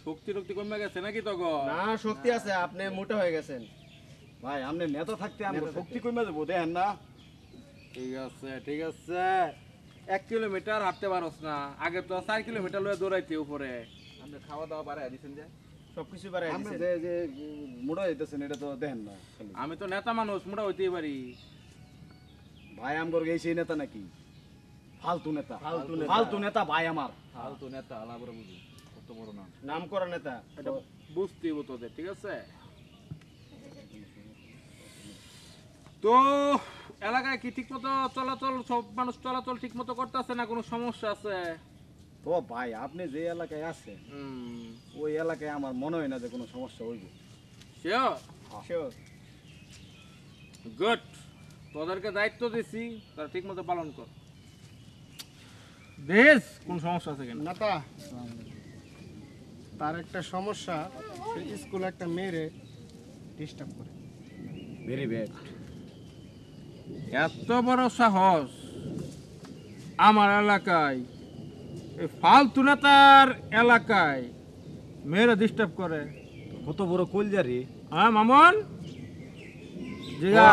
শক্তি টক্তি কমে গেছে নাকি তখন? না শক্তি আছে, আপনি মোটা হয়ে গেছেন ভাই। আপনি নেতা থাকতে আমার শক্তি কমে যাবো, দেখেন না? ঠিক আছে ঠিক আছে, 1 কিলোমিটার হাঁটতে পারোস না, আগে তো 4 কিলোমিটার লয়ে দৌড়াইতে উপরে। আপনি খাওয়া দাওয়া বাড়ায় দিছেন যে, সবকিছু বাড়াই আপনি দিছেন। যে মোটা হইতেছেন এটা তো দেখেন না খালি। আমি তো নেতা মানুষ, মোটা হইতেই পারি। ভাই আমগর এই সেই নেতা নাকি? ফালতু নেতা, ফালতু নেতা। ফালতু নেতা ভাই আমার। ফালতু নেতা আলাবরে বুঝি কত বড় নাম। নাম করা নেতা। এটা বুঝতেই হতো তোদের, ঠিক আছে? তো এলাকায় কি ঠিক মতো চলাচল, সব মানুষ চলাচল ঠিক মতো করতেছে না কোনো সমস্যা আছে? তো ভাই আপনি যে এলাকায় আছেন হুম, ওই এলাকায় আমার মনে হয় না যে কোনো সমস্যা হইব। শিওর? শিওর। গুড, তোদেরকে দায়িত্ব দিছি, তারা ঠিক মতো পালন কর। দেশ কোন সমস্যা আছে কেন? নেতা তার একটা সমস্যা, সে স্কুলে একটা মেয়েরে ডিস্টার্ব করে। Very bad. এত বড় সাহস আমার এলাকায়, এই ফালতু নেতার এলাকায় মেয়েরা ডিস্টার্ব করে? কত বড় কলজারি হ্যাঁ মামন, জিগা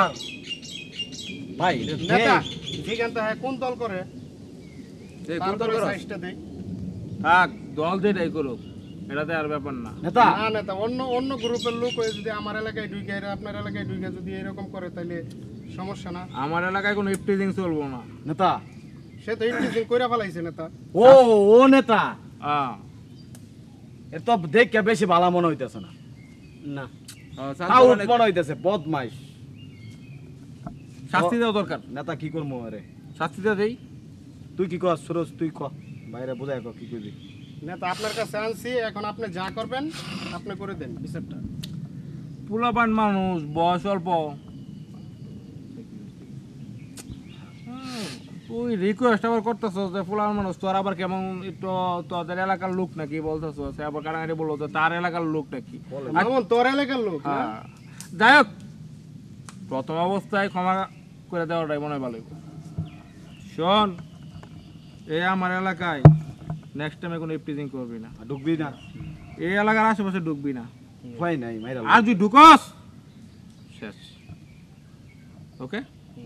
ভাই। নেতা যেখান থেকে কোন দল করে কোন দল করো? সাইজটা দেই। থাক, দল যেটাই করুক, এটাতে আর ব্যাপার না। নেতা না নেতা, অন্য গ্রুপের লোক হয়ে যদি আমার এলাকায় ঢুকে আর আপনার এলাকায় ঢুকে যদি এরকম করে তাহলে সমস্যা না? আমার এলাকায় কোনো ইফটিজিং চলবো না। নেতা সে তো ইন্টিজিং কইরা ফেলাইছে নেতা। ও ও নেতা হ্যাঁ, এর তো দেখে বেশি ভালো মনে হইতেছে না। না আউট মনে হইতেছে, বদমাইশ। শাস্তি দেওয়া দরকার। নেতা কি করবো আরে? শাস্তি দেওয়া দেই। তুই কি কর সুরজ? তুই ক বাইরে বোঝায় ক কি করবি? নেতা আপনার কাছে আনছি, এখন আপনি যা করবেন আপনি করে দেন বিচারটা। পোলাপান মানুষ, বয়স অল্প, তুই রিকোয়েস্ট আবার করতেছ যে পোলাপান মানুষ, তোর আবার কেমন একটু তোদের এলাকার লোক নাকি বলতেছ, সে আবার কারাগারি বললো তো তার এলাকার লোক নাকি। মামুন তোর এলাকার লোক না? হ্যাঁ, যাই হোক, প্রথম অবস্থায় ক্ষমা করে দেওয়াটাই মনে হয় ভালো হইব। শোন, এই আমার এলাকায় নেক্সট টাইমে কোনো ইফটিজিং করবি না, ঢুকবি না? এই এলাকার আশেপাশে ঢুকবি না। ভয় নাই মাইরা আর তুই ঢুকস শেষ। ওকে,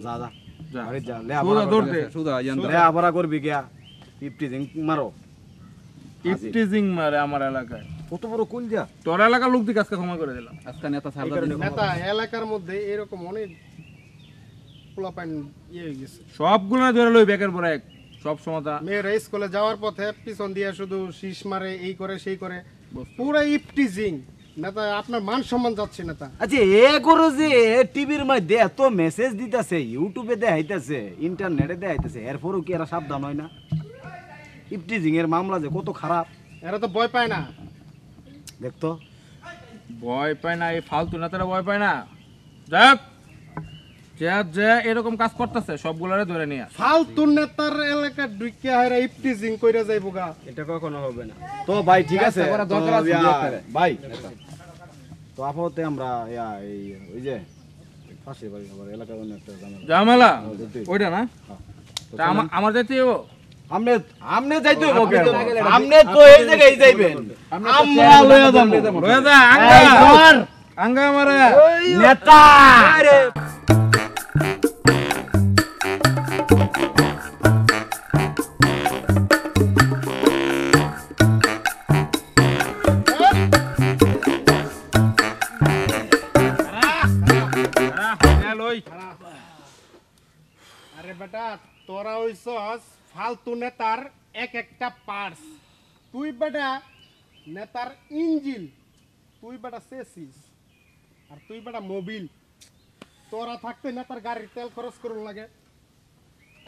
যা যা যা, বাড়ি যা। লে সোজা দৌড় দে। সুদা ইয়ান্তা লে আবারা করবি গিয়া ইফটিজিং মারো। ইফটিজিং মারে আমার এলাকায়। কত বড় কলজা। তোর এলাকার লোক দিকে আজকে ক্ষমা করে দিলাম। আজকে নেতা সারদা নেতা এলাকার মধ্যে এরকম অনেক পোলাপাইন ইয়ে হয়ে গেছে। সবগুলো ধরে লই ব্যাকের পর এক, সব সমাধা। মেয়েরা স্কুলে যাওয়ার পথে পিছন দিয়ে শুধু শীষ মারে, এই করে সেই করে, বুঝতে পুরো ইফটিজিং। নেতা আপনার মান সম্মান যাচ্ছে নেতা। আচ্ছা এ করো যে টিভির মধ্যে এত মেসেজ দিতেছে, ইউটিউবে দেখাইতেছে, ইন্টারনেটে দেখাইতেছে, এরপরও কি এরা সাবধান হয় না? ইফটিজিং এর মামলা যে কত খারাপ এরা তো ভয় পায় না। দেখতো। ভয় পায় না, এই ফালতু নেতারা ভয় পায় না। যাক, যে এরকম কাজ করতেছে সবগুলোরে ধরে নিয়ে আস। ফালতু নেতার এলাকা ঢুকে হায়রা ইফটিজিং কইরা যাইবো গা। এটা কখনো হবে না। তো ভাই ঠিক আছে, করা দরকার আছে, তো দরকার। ভাই তো আপাতত আমরা এই ওই যে পাশের বাড়ি আবার এলাকার অন্য একটা ঝামেলা। ঝামেলা যেতেই। ওইটা না, হ্যাঁ। তা আমার যাইতে হইব। আমনে আমনে যাইতে হবে আপনি কেন? তো না গেলে আমনে তো এই জায়গায় যাইবেন, আমরা লইয়া যাবো। লয়ে যা এই আঙ্গা ধর, আঙ্গা মারে। নেতা লই আরে বেটা তোরা হইছস ফালতু নেতার এক একটা পার্টস। তুই বেটা নেতার ইঞ্জিন, তুই বেটা সেসিস, আর তুই বেটা মোবিল। তোরা থাকতে নেতার গাড়ির তেল খরচ করুন লাগে।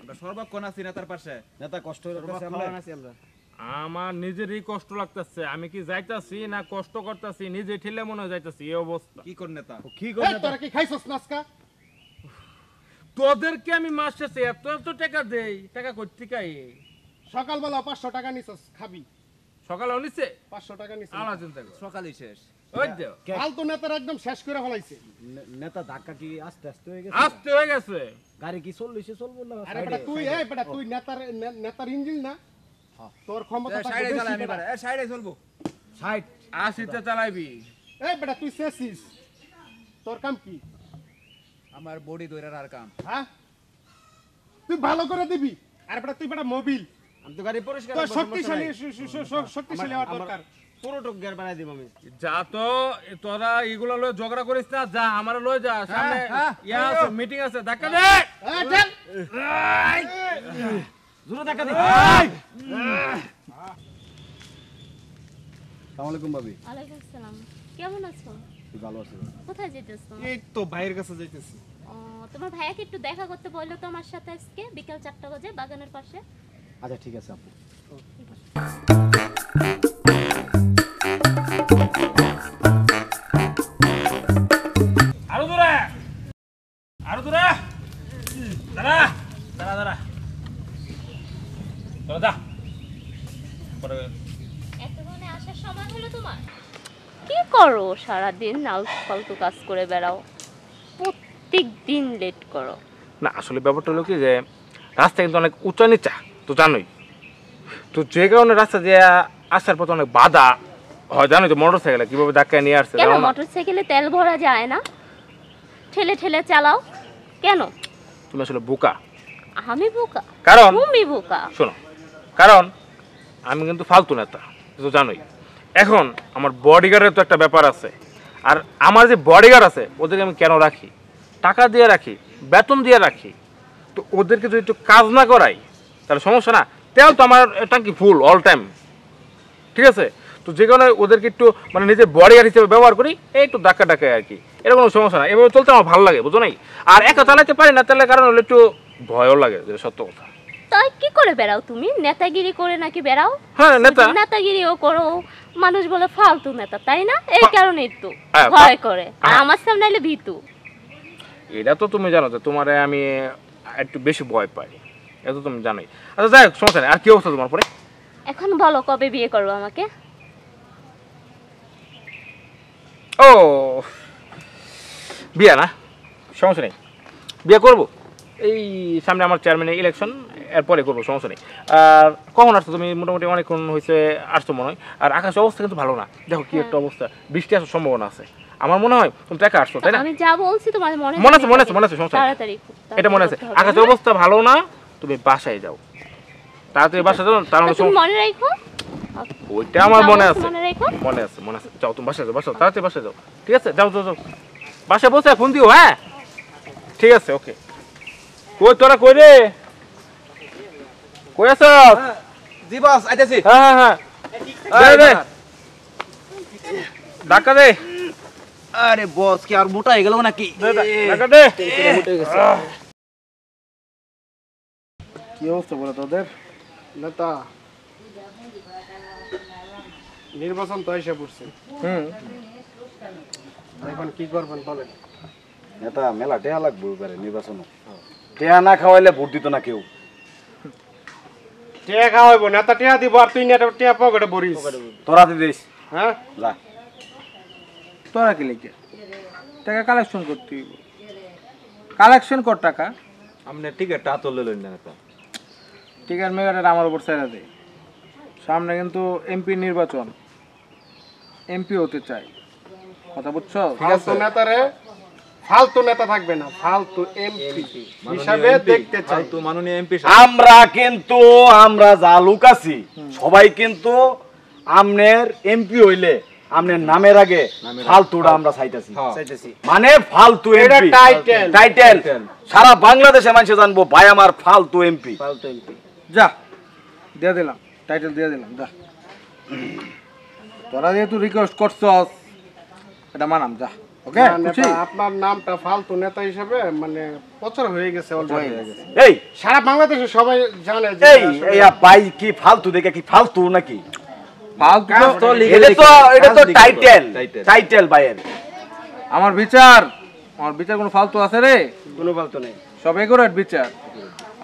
আমরা সর্বক্ষণ আছি নেতার পাশে। নেতা কষ্ট হইতেছে আমরা। আমার নিজেরই কষ্ট লাগতেছে, আমি কি যাইতাছি না কষ্ট করতেছি, নিজে ঠেলে মনে হয় যাইতাছি, এই অবস্থা। কি কর নেতা? কি এই, করে তোরা কি খাইছস নাস্কা? তোদেরকে আমি মাস শেষে এত এত টাকা দেই, টাকা করতে কাই? সকালবেলা 500 টাকা নিছস, খাবি। সকালে নিচ্ছে 500 টাকা নিছে আলা চিন্তা কর সকালই শেষ ওই যে ফালতু নেতার একদম শেষ করে ফলাইছে নেতা ধাক্কা কি আস্তে আস্তে হয়ে গেছে আসতে হয়ে গেছে গাড়ি কি 40 চলবো না আরে বেটা তুই তুই নেতার ইঞ্জিন না তোর ক্ষমতা থাকবে সাইডে বেশি চালাই আমি বেটা। পারে সাইডে চলবো 60 80তে চালাইবি এই বেটা তুই শেষিস তোর কাম কি আমার বডি দইরার আর কাম হ্যাঁ তুই ভালো করে দিবি আরে বেটা তুই বেটা মোবিল আমি তো গাড়ি পরিষ্কার তোর শক্তিশালী শক্তিশালী হওয়ার দরকার পুরো টক গিয়ার বানাই দিব আমি যা তো তোরা এগুলো লয়ে ঝগড়া করিস না যা আমারে লয়ে যা সামনে ইয়া আছে মিটিং আছে ধাক্কা দে এই চল জোরে ধাক্কা দি আসসালামু আলাইকুম ভাবি ওয়ালাইকুম আসসালাম। কেমন আছো? ভালো আছি কোথায় যেতেছো? এই তো ভাইয়ের কাছে যাইতেছি ও, তোমার ভাইয়াকে একটু দেখা করতে বললো তো আমার সাথে আজকে বিকেল 4টা বাজে বাগানের পাশে। আচ্ছা ঠিক আছে আপু আরো দূরে আরো দূরে দাঁড়া দাঁড়া দাঁড়া চলো যা পরে এতক্ষণে আসার সময় হলো তোমার? কি করো সারাদিন ফালতু কাজ করে বেড়াও, প্রত্যেক দিন লেট করো। না আসলে ব্যাপারটা হলো কি যে রাস্তা কিন্তু অনেক উঁচা নিচা তো জানোই তো যে কারণে রাস্তা দিয়ে আসার পথে অনেক বাধা হয় জানোই তো মোটর সাইকেলে কিভাবে ধাক্কায় নিয়ে আসছে কেন জানো না? মোটরসাইকেলে তেল ভরা যায় না? ঠেলে ঠেলে চালাও কেন? তুমি আসলে বোকা আমি বোকা? কারণ তুমি বোকা? শোনো কারণ আমি কিন্তু ফালতু নেতা তো জানোই এখন আমার বডিগার্ডের তো একটা ব্যাপার আছে আর আমার যে বডিগার্ড আছে ওদেরকে আমি কেন রাখি টাকা দিয়ে রাখি বেতন দিয়ে রাখি তো ওদেরকে যদি একটু কাজ না করাই তাহলে সমস্যা না তেল তো আমার ট্যাঙ্কি ফুল অল টাইম ঠিক আছে তো যে কারণে ওদেরকে একটু মানে নিজের বডিগার্ড হিসেবে ব্যবহার করি এই একটু ধাক্কা টাকায় আর কি এটা কোনো সমস্যা না এভাবে চলতে আমার ভালো লাগে বুঝো নাই আর একা চালাতে পারি না তাহলে কারণ হলো একটু ভয়ও লাগে যেটা সত্য কথা তাই কি করে বেড়াও তুমি? নেতাগিরি করে নাকি বেড়াও? হ্যাঁ নেতা নেতাগিরিও করো, মানুষ বলে ফালতু নেতা, তাই না? এই কারণেই তো হ্যাঁ, ভয় করে আর আমার সামনে এলে ভীতু। এটা তো তুমি জানো যে তোমারে আমি একটু বেশি ভয় পাই এটা তো তুমি জানোই আচ্ছা যাই হোক সমস্যা নেই আর কি অবস্থা তোমার পরে এখন বলো কবে বিয়ে করবো আমাকে? ও বিয়া না সমস্যা নেই বিয়ে করবো এই সামনে আমার চেয়ারম্যানের ইলেকশন এরপরে করবো সমস্যা নেই আর কখন আসছো তুমি মোটামুটি অনেকক্ষণ হয়েছে আসছো মনে হয় আর আকাশের অবস্থা কিন্তু ভালো না দেখো কি একটা অবস্থা বৃষ্টি আসার সম্ভাবনা আছে আমার মনে হয় তুমি টাকা আসছো তাই না আমি যা বলছি তোমার মনে মনে আছে মনে আছে মনে আছে সমস্যা নেই তাড়াতাড়ি এটা মনে আছে আকাশের অবস্থা ভালো না তুমি বাসায় যাও তাড়াতাড়ি বাসায় যাও তার তুমি মনে রাখো, ওইটা আমার মনে আছে মনে রাখো। মনে আছে মনে আছে যাও তুমি বাসায় যাও বাসায় তাড়াতাড়ি বাসায় যাও ঠিক আছে যাও যাও যাও বাসায় বসে ফোন দিও হ্যাঁ ঠিক আছে ওকে কই তোরা কই রে কই আছো জি বস আইতাছি হ্যাঁ হ্যাঁ হ্যাঁ দে ধাক্কা দে আরে বস কি আর মোটা হয়ে গেল নাকি ধাক্কা দে কি অবস্থা বলো তোদের নেতা নির্বাচন তো এসে পড়ছে এখন কি করবেন বলেন নেতা মেলা টেয়া লাগবে এবারে নির্বাচন টেয়া না খাওয়াইলে ভোট দিত না কেউ টিয়া খাওয়াইবো নেতা টিয়া দিব আর তুই নেতা টিয়া পকেটে ভরিস তোরা দিস হ্যাঁ যা তোরা কি লিখে টাকা কালেকশন করতে হইব কালেকশন কর টাকা আপনি টিকেটটা হাতে লইলেন না তো টিকার মেগারের আমার উপর ছেড়ে দে সামনে কিন্তু এমপি নির্বাচন এমপি হতে চাই কথা বুঝছো ফালতু নেতারে ফালতু নেতা থাকবে না ফালতু এমপি হিসাবে দেখতে চাই তো মাননীয় এমপি আমরা যা লোক আছি সবাই কিন্তু আমনের এমপি হইলে আমনের নামের আগে ফালতুটা আমরা চাইতাছি মানে ফালতু এটা এমপি টাইটেল টাইটেল সারা বাংলাদেশে মানুষ জানবো ভাই আমার ফালতু এমপি যা দিয়ে দিলাম টাইটেল দিয়ে দিলাম যা তোরা যেহেতু রিকোয়েস্ট করছস এটা মানাম যা ওকে খুশি আপনার নামটা ফালতু নেতা হিসেবে মানে প্রচার হয়ে গেছে অলরেডি এই সারা বাংলাদেশে সবাই জানে যে এই আসলে- এই ভাই কি ফালতু দেখে কি ফালতু নাকি ফালতু এটা তো টাইটেল টাইটেল ভাইয়ের আমার বিচার কোনো ফালতু আছে রে কোনো ফালতু নেই সব এগুলোর বিচার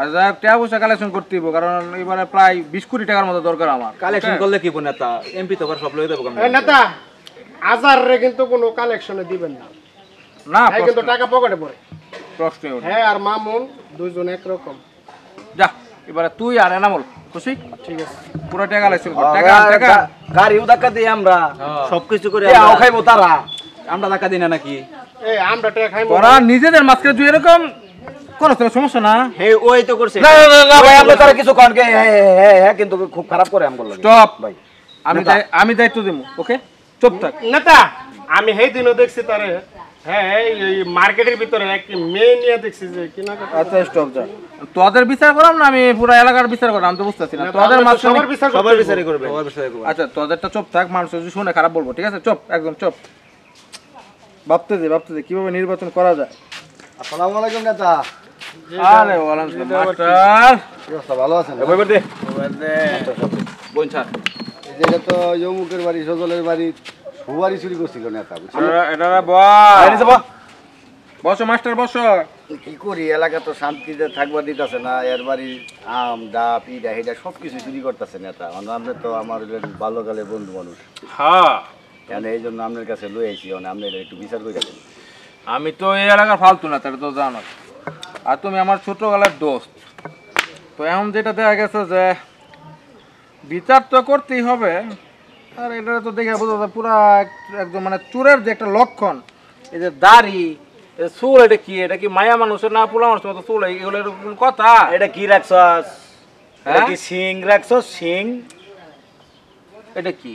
আর যা টাকা পয়সা কালেকশন করতে হইব, কারণ এবারে প্রায় 20 কোটি টাকার মতো দরকার আমার। কালেকশন করলে কি নেতা এমপি তো আবার সব লয়ে দেবো এই নেতা আজার রে কিন্তু কোনো কালেকশনে দিবেন না, না হ্যাঁ কিন্তু টাকা পকেটে পড়ে। প্রশ্নই ওঠে। হ্যাঁ আর মামুন দুইজন একরকম। যা এবারে তুই আর এনামল খুশি, ঠিক আছে পুরো টাকা কালেকশন কর। টাকা টাকা গাড়িও ধাক্কা দিই আমরা, সবকিছু করে আমরা। খাইবো তারা। আমরা টাকা দিই না নাকি? এই আমরা টাকা খাইবো তোরা নিজেদের মাঝখানে তুই এরকম করছ না, সমস্যা না। হে ওই তো করছে। না না না ভাই, আমরা তারা কিছু কন কে হ্যাঁ কিন্তু খুব খারাপ করে আমগুলো। স্টপ ভাই আমি আমি দায়িত্ব দেবো, ওকে চুপ থাক। নেতা আমি সেই দিনও দেখছি তারে, হ্যাঁ এই মার্কেটের ভিতরে একটি মেয়ে নিয়ে দেখছি যে কিনা কথা। আচ্ছা স্টপ যা, তোদের বিচার করাম না আমি পুরো এলাকার বিচার করাম, আমি তো বুঝতেছি না। তোদের মাঝখানে সবার বিচার সবার বিচারই করবে। সবার বিষয়ে করবো। আচ্ছা তোদেরটা চুপ থাক, মানুষ যদি শুনে খারাপ বলবো, ঠিক আছে? চুপ, একদম চুপ। ভাবতে দে কিভাবে নির্বাচন করা যায়। আসসালামু আলাইকুম নেতা। আরে ওয়ালাইকুম আসসালাম মাস্টার। কি অবস্থা, ভালো আছেন? এবার দে বোন ছাড়। এটা তো যমুকের বাড়ি, সজলের বাড়ি, হুয়ারি চুরি করছিল নেতা, বুঝছেন? এটা বসো মাস্টার বসো। কি করি, এলাকা তো শান্তিতে থাকবার দিতেছে না, এর বাড়ি আম ডাব ইডা হিডা সব কিছু চুরি করতেছে নেতা। আপনি তো আমার বাল্যকালের বন্ধু মানুষ, হ্যাঁ এই জন্য আপনার কাছে লই আইছি, আপনি এটা একটু বিচার করে দেন। আমি তো এই এলাকার ফালতু না, তাহলে তো জানো, আর তুমি আমার ছোটবেলার দোস্ত। তো এখন যেটা দেখা গেছে যে বিচার তো করতেই হবে, আর এটা তো দেখে বোঝা যায় পুরা একদম মানে চোরের যে একটা লক্ষণ। এই যে দাড়ি, চুল, এটা কি মায়া মানুষের না পোলা মানুষের মতো চুল, এগুলো এরকম কথা। এটা কি রাখছস? এটা হ্যাঁ? কি সিং রাখছস? সিং? এটা কি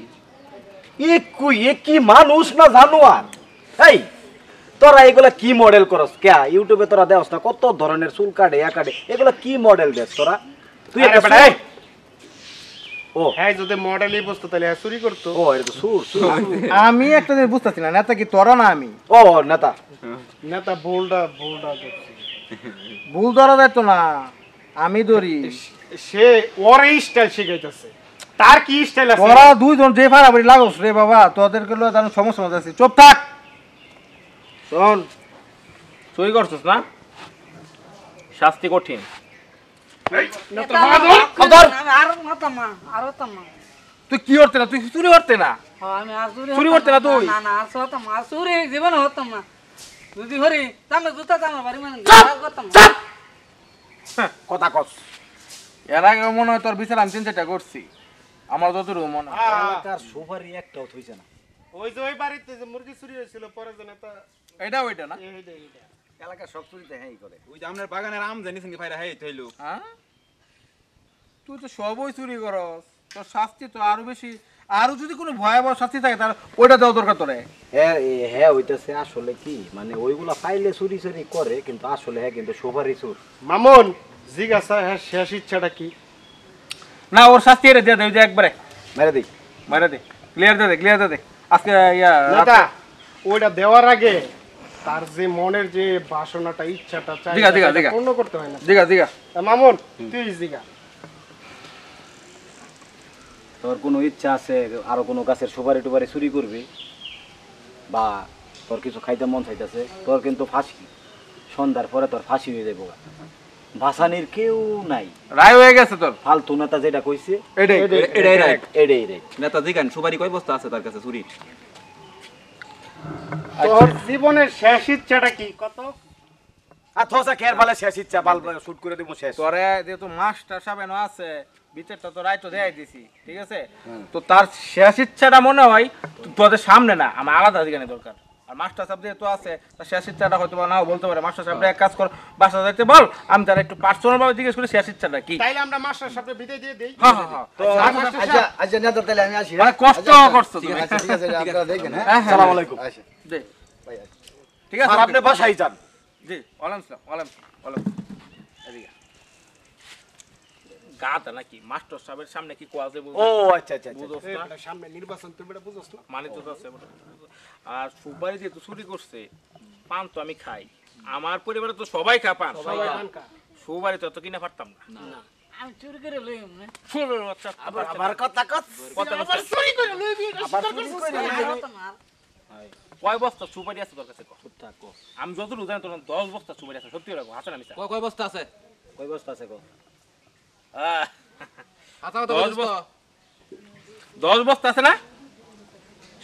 এ কি মানুষ না জানোয়ার? এই তোরা এগুলা কি মডেল করস কে? ইউটিউবে তোরা দেওস না কত ধরনের চুল কাটে এগুলা কি মডেল দেস তোরা? তুই আরে একটা বেটা, এই! ও হ্যাঁ যদি মডেলই বসতো তাহলে হ্যাঁ চুরি করতো। ও এটা তো সুর। আমি একটা জিনিস বুঝতেছি না, নেতা কি তোরা না আমি? ও নেতা, নেতা ভুলটা করছে। ভুল ধরা যাইতো না, আমি ধরি। সে ওর স্টাইল শিখাইতেছে, তার কি স্টাইল আছে? তোরা দুইজন যে ফারাফারি লাগোস রে বাবা, তোদের গুলো জানো সমস্যা মধ্যে আছি। চুপ থাক। শোন, চুরি করছিস না, শাস্তি কঠিন। তুই কি করতে না? তুই চুরি করতে না? চুরি করতে না তুই? জীবন হতাম না যদি হরি তাহলে জুতা তামার বাড়ি মানে করতাম কথা কস। এর আগে মনে হয় তোর বিচার আমি 3-4টা করছি, আমার যতটুকু মনে হয়। এলাকার সুপারি একটাও থইছে না। ওই যে ওই বাড়িতে যে মুরগি চুরি হয়েছিল পরে যে নেতা এটা ওইটা না? এলাকার সব চুরিতে হ্যাঁ করে। ওই যে আপনার বাগানের আম জানিস কি ফাইরা হেই থইলো। হ্যাঁ, তুই তো সবই চুরি করস, তোর শাস্তি তো আরো বেশি। আরো যদি কোনো ভয়াবহ শাস্তি থাকে তাহলে ওইটা দেওয়া দরকার তোরে। হ্যাঁ হ্যাঁ হইতেছে আসলে কি মানে ওইগুলা পাইলে চুরি চুরি করে, কিন্তু আসলে হ্যাঁ কিন্তু সুপারি চুর। মামুন জিজ্ঞাসা হ্যাঁ শেষ ইচ্ছাটা কি? না, ওর শাস্তি এটা দিয়ে দে, ওই যে একবারে মেরে দিই। মারা দে, ক্লিয়ার দে দে। আজকে নেতা ওইটা দেওয়ার আগে তার যে মনের যে বাসনাটা ইচ্ছাটা চাই দিগা। পূর্ণ করতে হয় না? জিগা মামুন তুই জিগা। তোর কোনো ইচ্ছা আছে আরো কোনো গাছের সুপারি টুপারি চুরি করবি, বা তোর কিছু খাইতে মন চাইতেছে, তোর কিন্তু ফাঁসি, সন্ধ্যার পরে তোর ফাঁসি হয়ে যাবো। ভাসানির কেউ নাই, রায় হয়ে গেছে তোর। ফালতু নেতা যেটা কইছে এটাই এটাই রাইট। এটাই রে। নেতা জিগান সুপারি কয় বস্তা আছে তার কাছে চুরি? তোর জীবনের শেষ ইচ্ছাটা কি কত? আর থসা খের বালে শেষ ইচ্ছা বাল শুট করে দেবো শেষ। তোরে যেহেতু মাস্টার সাহেব আছে, বিচারটা তো রায় তো দেয় দিছি, ঠিক আছে? তো তার শেষ ইচ্ছাটা মনে হয় তোদের সামনে না, আমার আলাদা দিকে দরকার। আর মাস্টার সাহেব যেহেতু আছে, তার শেষ ইচ্ছাটা হয়তো বা নাও বলতে পারে। মাস্টার সাহেব এক কাজ কর, বাসা যাইতে বল, আমি তার একটু পার্সোনাল ভাবে জিজ্ঞেস করি শেষ ইচ্ছাটা কি। তাইলে আমরা মাস্টার সাহেবকে বিদায় দিয়ে দেই। হ্যাঁ। তো আচ্ছা নেতা তাহলে আমি আসি। মানে কষ্ট করছো তুমি। আচ্ছা ঠিক আছে, আপনারা দেখেন। হ্যাঁ হ্যাঁ, আসসালামু আলাইকুম। জি, ভাই ঠিক আছে, আপনি বাসায় যান। জি, ওয়ালাইকুম। এদিকে গাতা নাকি মাস্টার সাহেবের সামনে কি কোয়া যাবে? ও আচ্ছা আচ্ছা আচ্ছা। বুঝোস এই না? বেটা, সামনে নির্বাচন তুই বেটা বুঝছ না? মানে তো আছে। আর সুপারি যেহেতু চুরি করছে, পান তো আমি খাই, আমার পরিবারে তো সবাই খায় পান। সবাই পান খা। সুপারি তো কিনা পারতাম না। আমি চুরি করে লই না সুরের বাচ্চা, আবার কথা কস। কথা বলছে। চুরি করে লইবি আবার চুরি করে হতাম না কয় বস্তা সুপারি আছে তোর কাছে? থাকো। আমি যতটুকু জানি তোর 10 বস্তা সুপারি আছে। সত্যি রাখো, হাসান আমি কয় বস্তা আছে? কয় বস্তা আছে গো? আচ্ছা 10 বস্তা আছে না?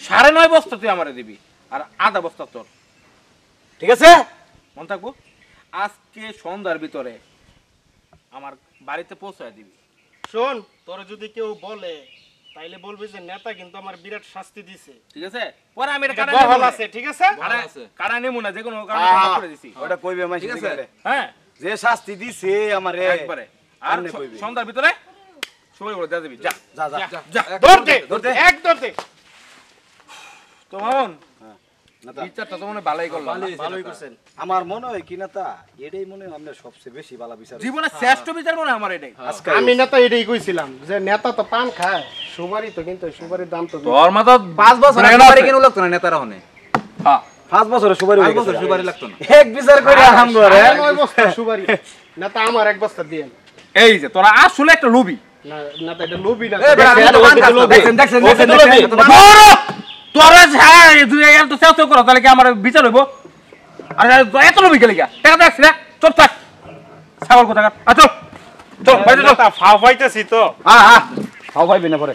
9.5 বস্তা তুই আমারে দিবি আর আধা বস্তা তোর। ঠিক আছে? মন থাকবো? আজকে সন্ধ্যার ভিতরে আমার বাড়িতে পৌঁছায় দিবি। শোন, তোর যদি কেউ বলে তাইলে বলবি যে নেতা কিন্তু আমার বিরাট শাস্তি দিছে। ঠিক আছে? পরে আমি এটা এটা কাটা বহাল নেবো না। আছে, ঠিক আছে? আরে, আছে। কাটা নেবো না, যে কোনো কারণে মাফ করে দিছি। ওটা কইবে মাইছে ঠিক আছে। দিগারে। হ্যাঁ, যে শাস্তি দিছে আমারে একবারে। আর আমনে কইবি। সন্ধ্যার ভিতরে সবাই বলে দিয়ে দিবি। যা, যা যা যা। ধর দে, ধরতে। এক ধর দে। তো মামুন, নেতা বিচারটা তো মনে হয় ভালোই করলাম। ভালোই করছেন। আমার মনে হয় কি নেতা এটাই মনে হয় আপনার সবচেয়ে বেশি ভালো বিচার জীবনের শ্রেষ্ঠ বিচার মনে হয় আমার এটাই। আজকে আমি নেতা এটাই কইছিলাম যে নেতা তো পান খায়, সুপারি তো কিন্তু সুপারির দাম তো বেশি। তোর মতো 5 বছর ব্রেন সুপারি আছে। কেন লাগতো না নেতারা হনে? হ্যাঁ, 5 বছরের সুপারি 5 হয়ে বছর গেছে সুপারি লাগতো না। এক বিচার করে আরাম করে 9 বস্তা সুপারি। নেতা আমার 1 বস্তা দিয়েন। এই যে তোরা আসলে একটা লোভী। না নেতা এটা লোভি না। এই বেটা, দেখছেন, তো পান খাস, লোভী। দেখছেন, দেখছেন, ওকে তো দেখছেন, লোভী। দেখছেন, তো পান- তোরা তুই এত চেষ্টা করো তাহলে কি আমার বিচার হইব? আরে এত লোভী গেলে গিয়া টাকা দেখছি না, চুপ থাক ছাগল কোথাকার। চল চল বাইরে চল। নেতা ফাও পাইতেছি তো। হ্যাঁ হ্যাঁ খাও ভাই বিনা পরে